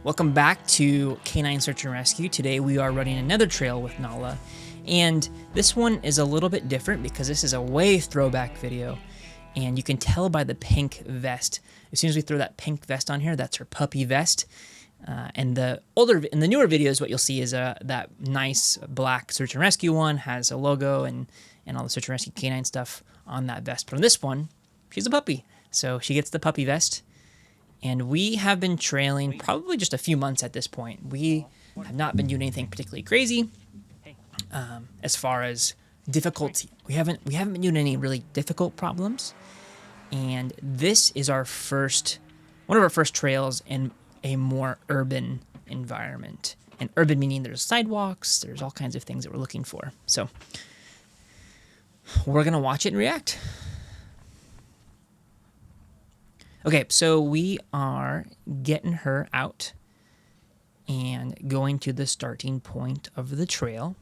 Welcome back to Canine Search and Rescue. Today we are running another trail with Nala, and this one is a little bit different because this is a way throwback video, and you can tell by the pink vest. As soon as we throw that pink vest on here, that's her puppy vest. And the newer videos, what you'll see is that nice black Search and Rescue one has a logo and all the Search and Rescue canine stuff on that vest. But on this one, she's a puppy, so she gets the puppy vest. And we have been trailing probably just a few months at this point. We have not been doing anything particularly crazy as far as difficulty. We haven't been doing any really difficult problems. And this is one of our first trails in a more urban environment. And urban meaning there's sidewalks, there's all kinds of things that we're looking for. So we're gonna watch it and react. Okay, so we are getting her out and going to the starting point of the trail.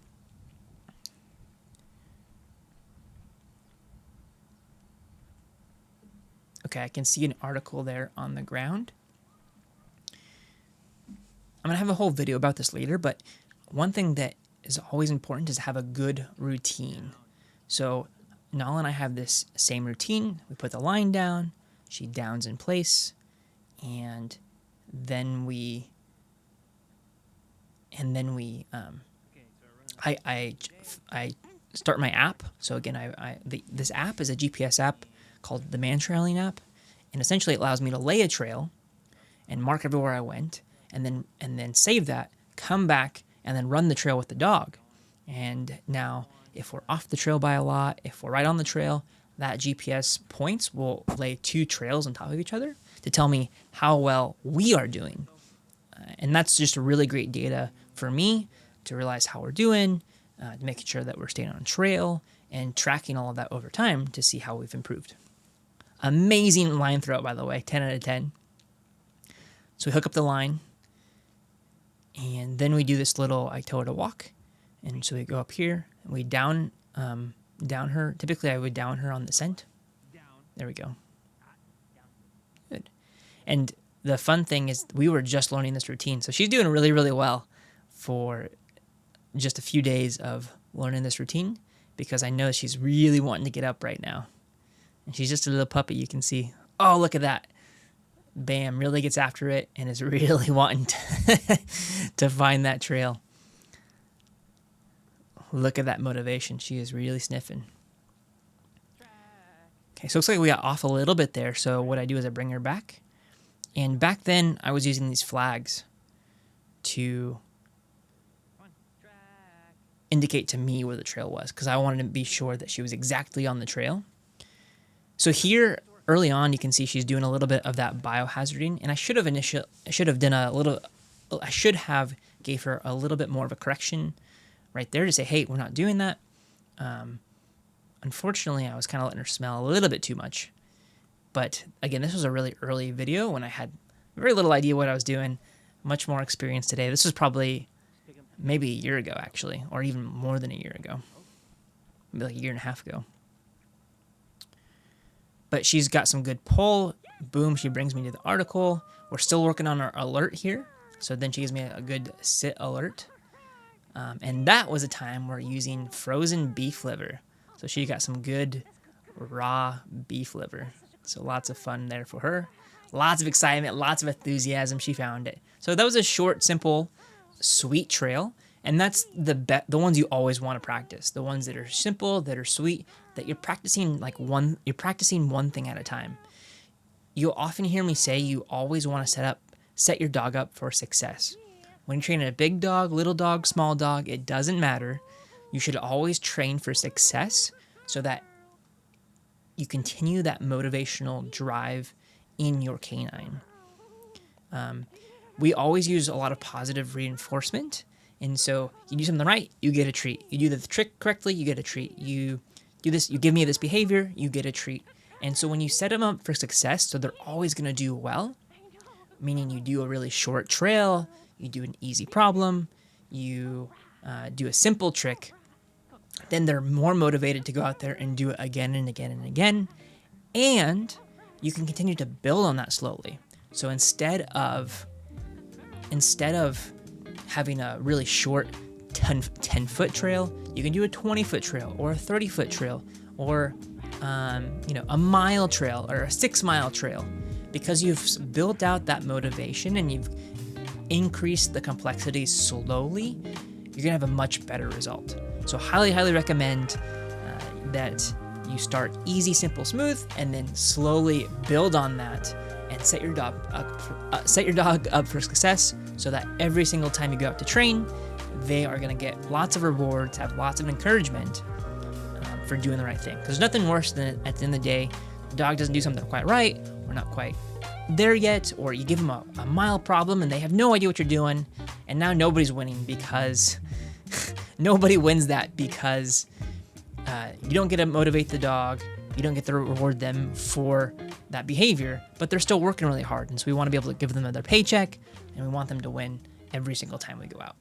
Okay, I can see an article there on the ground. I'm going to have a whole video about this later, but one thing that is always important is to have a good routine. So Nala and I have this same routine. We put the line down. She downs in place, and then I start my app. So again, this app is a GPS app called the Man Trailing app, and essentially it allows me to lay a trail and mark everywhere I went, and then save that, come back, and then run the trail with the dog. And now, if we're off the trail by a lot, if we're right on the trail, that GPS points will lay two trails on top of each other to tell me how well we are doing. And that's just a really great data for me to realize how we're doing, making sure that we're staying on trail, and tracking all of that over time to see how we've improved. Amazing line throw, by the way, 10 out of 10. So we hook up the line, and then we do this little, I tow her to walk. And so we go up here, and we down her. Typically, I would down her on the scent. There we go. Good. And the fun thing is we were just learning this routine. So she's doing really, really well for just a few days of learning this routine, because I know she's really wanting to get up right now. And she's just a little puppy, you can see. Oh, look at that. Bam, really gets after it and is really wanting to find that trail. Look at that motivation. She is really sniffing. Okay, so it looks like we got off a little bit there. So what I do is I bring her back. And back then, I was using these flags to indicate to me where the trail was, because I wanted to be sure that she was exactly on the trail. So here, early on, you can see she's doing a little bit of that biohazarding. And I should have gave her a little bit more of a correction right there to say, hey, we're not doing that. Unfortunately, I was kind of letting her smell a little bit too much. But again, this was a really early video when I had very little idea what I was doing. Much more experience today. This was probably maybe a year ago, actually, or even more than a year ago. Maybe like a year and a half ago. But she's got some good pull. Boom, she brings me to the article. We're still working on our alert here. So then she gives me a good sit alert. And that was a time we're using frozen beef liver. So she got some good raw beef liver. So lots of fun there for her. Lots of excitement, lots of enthusiasm. She found it. So that was a short, simple, sweet trail. And that's the ones you always want to practice. The ones that are simple, that are sweet, that you're practicing one thing at a time. You'll often hear me say you always want to set your dog up for success. When you're training a big dog, little dog, small dog, it doesn't matter. You should always train for success so that you continue that motivational drive in your canine. We always use a lot of positive reinforcement. And so you do something right, you get a treat. You do the trick correctly, you get a treat. You do this, you give me this behavior, you get a treat. And so when you set them up for success, so they're always going to do well, meaning you do a really short trail, you do an easy problem, you do a simple trick, then they're more motivated to go out there and do it again and again and again. And you can continue to build on that slowly. So instead of instead of having a really short 10-foot trail, you can do a 20-foot trail or a 30-foot trail or a mile trail or a 6-mile trail, because you've built out that motivation and you've increased the complexity slowly. You're gonna have a much better result. So highly recommend that you start easy, simple, smooth, and then slowly build on that and set your dog up for success, so that every single time you go out to train, they are going to get lots of rewards, have lots of encouragement for doing the right thing. Because there's nothing worse than at the end of the day, the dog doesn't do something quite right, or not quite there yet, or you give them a mile problem and they have no idea what you're doing, and now nobody's winning because nobody wins that because you don't get to motivate the dog, you don't get to reward them for that behavior, but they're still working really hard. And so we want to be able to give them their paycheck, and we want them to win every single time we go out.